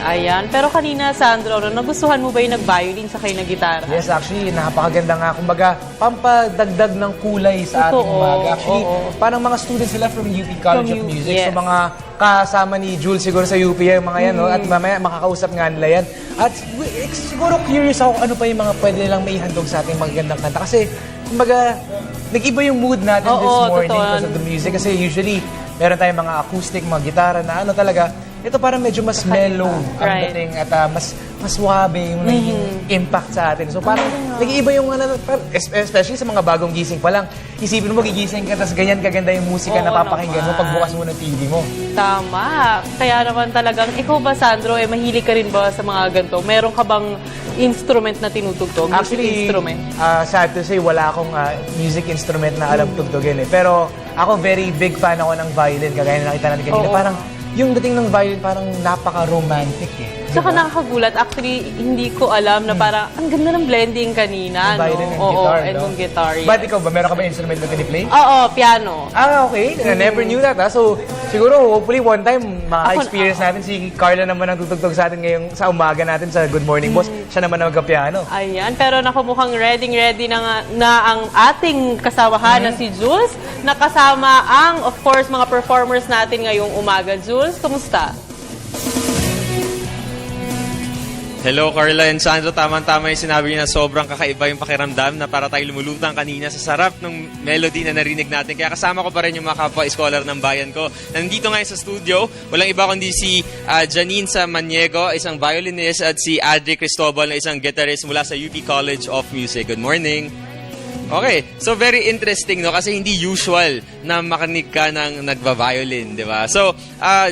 Ayan. Pero kanina, Sandro, nagustuhan mo ba yung nag-violin sa kayo na gitara? Yes, actually, napakaganda nga. Kumbaga, pampadagdag ng kulay sa ating umaga. Actually, parang mga students sila from UP College of Music. Yes. So, mga kasama ni Jules siguro sa UP yung mga yan, no? At mamaya makakausap nga nila yan. At siguro curious ako ano pa yung mga pwede nilang maihandog sa ating magagandang kanta. Kasi, kumbaga, nag-iba yung mood natin this morning because of the music. Kasi usually, meron tayong mga acoustic, mga gitara na ano talaga, ito parang medyo mas mellow ang dating at mas suabe yung naging impact sa atin. So parang nag-iiba yung ano, especially sa mga bagong gising pa lang. Isipin mo, gigising ka, tapos ganyan kaganda yung musika na papakinggan mo pagbukas mo ng TV mo. Tama. Kaya naman talagang, ikaw ba, Sandro, mahilig ka rin ba sa mga ganito? Meron ka bang instrument na tinutugtog? Actually, instrument? Sad to say, wala akong music instrument na alam tugtugin eh. Pero ako, very big fan ako ng violin. Kagaya na nakita natin kanina. Parang yung dating ng violin, parang napaka-romantic eh. Saka nakakagulat. Actually, hindi ko alam na parang ang ganda ng blending kanina. Yung violin and Oo, guitar, and no? yung guitar. Yes. But ikaw ba, meron ka ba instrument na tiniplay? Oo, piano. Okay. I never knew that. So, siguro, hopefully, one time, maka-experience natin. Si Carla naman ang tutugtog sa atin ngayong sa umaga natin sa Good Morning Boss. Siya naman ang magka-piano. Ayan, pero mukhang ready na ang ating kasamahan na si Jules. Nakasama ang, of course, mga performers natin ngayong umaga. Jules, kumusta? Hello, Carla and Sandro. Tama-tama yung sinabi niyo na sobrang kakaiba yung pakiramdam na para tayo lumulutang kanina sa sarap ng melody na narinig natin. Kaya kasama ko pa rin yung mga kapwa-scholar ng bayan ko. Nandito ngayon sa studio, walang iba kundi si Janine Samaniego, isang violinist, at si Adri Cristobal na isang guitarist mula sa UP College of Music. Good morning! Okay, so very interesting, no? Kasi hindi usual na makinig ka ng nagba-violin, di ba? So,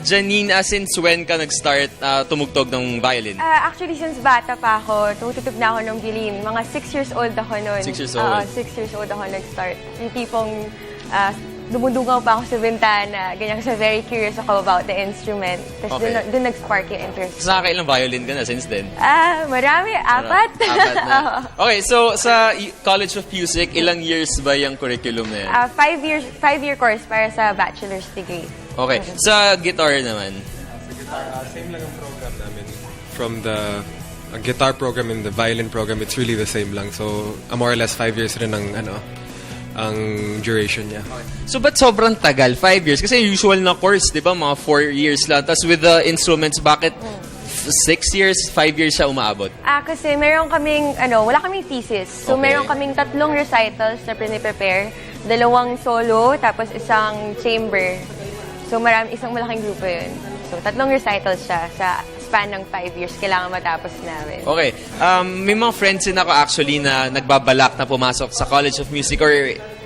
Janine, since when ka nag-start tumugtog ng violin? Actually, since bata pa ako, tumutugtog na ako ng violin. Mga 6 years old ako noon. 6 years old? 6 years old ako nag-start. Yung tipong dumudungaw pa ako sa bintana. Ganyan kasi very curious ako about the instrument. Tapos doon nag-spark yung interest. So, nakakailang violin ka na since then? Marami. 4. Apat na. Okay, so sa College of Music, ilang years ba yung curriculum na yan? 5-year course para sa bachelor's degree. Okay, sa guitar naman? Sa guitar, same lang ang program namin. From the guitar program and the violin program, it's really the same lang. So, more or less 5 years rin ang duration niya. So, ba't sobrang tagal? 5 years? Kasi usual na course, di ba? Mga 4 years lang. Tapos with the instruments, bakit 6 years, 5 years siya umaabot? Kasi meron kaming, wala kaming thesis. So, meron kaming 3 recitals na prepare, 2 solo, tapos isang chamber. So, isang malaking grupo yun. So, 3 recitals siya sa span ng 5 years. Kailangan matapos namin. Okay. May mga friends din ako actually na nagbabalak na pumasok sa College of Music or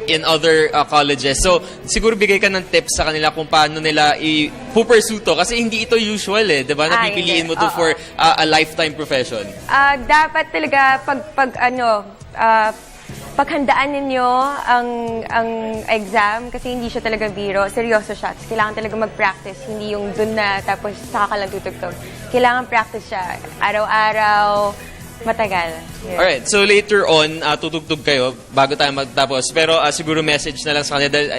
in other colleges. So, siguro bigay ka ng tips sa kanila kung paano nila i-pursue to. Kasi hindi ito usual eh. Diba? Napipiliin mo to for a lifetime profession. Dapat talaga paghandaan ninyo ang exam kasi hindi siya talaga biro. Seryoso siya. Kailangan talaga mag-practice. Hindi yung dun na tapos saka ka lang tutugtog. Kailangan practice siya. Araw-araw, matagal. Yeah. Alright, so later on, tutugtog kayo bago tayo magtapos. Pero siguro message na lang sa kanila dahil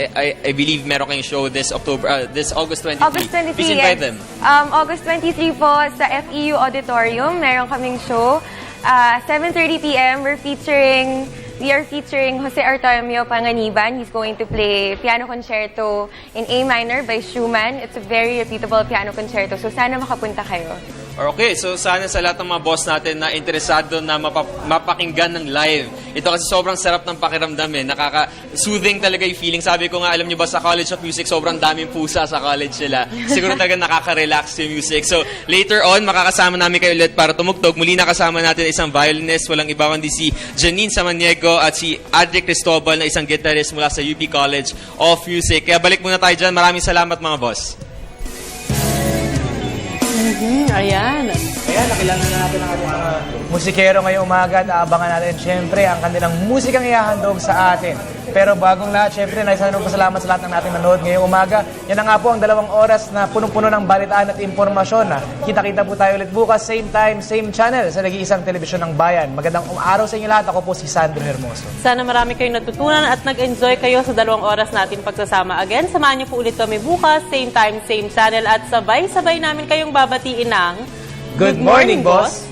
I believe meron kayong show this August 23. August 23, Please invite them. August 23 po sa FEU Auditorium. Meron kaming show. 7:30 p.m. We are featuring Jose Artemio Panganiban. He's going to play piano concerto in A minor by Schumann. It's a very reputable piano concerto. So sana makapunta kayo. Okay, so sana sa lahat ng mga boss natin na interesado na mapakinggan ng live. Ito kasi sobrang sarap ng pakiramdam eh. Nakaka-soothing talaga yung feeling. Sabi ko nga, alam nyo ba, sa College of Music, sobrang daming pusa sa college nila. Siguro talaga nakaka-relax yung music. So later on, makakasama namin kayo ulit para tumugtog. Muli nakasama natin isang violinist, walang iba kundi si Janine Samaniego at si Adri Cristobal na isang guitarist mula sa UP College of Music. Kaya balik muna tayo dyan. Maraming salamat mga boss. Ayan. Ayan, nakilala na natin ang ating mga musikero ngayong umaga at aabangan natin siyempre ang kanilang musikang ihahandog sa atin. Pero bagong lahat, siyempre, nais na pasalamat sa lahat ng natin nanood ngayong umaga. Yan na nga po ang 2 oras na punong-puno ng balitaan at impormasyon. Kita-kita po tayo ulit bukas, same time, same channel sa nag-iisang telebisyon ng bayan. Magandang araw sa inyo lahat. Ako po si Sandro Hermoso. Sana marami kayong natutunan at nag-enjoy kayo sa 2 oras natin pagsasama. Again, samahan niyo po ulit kami bukas, same time, same channel at sabay-sabay namin kayong babatiin ng Good morning, boss!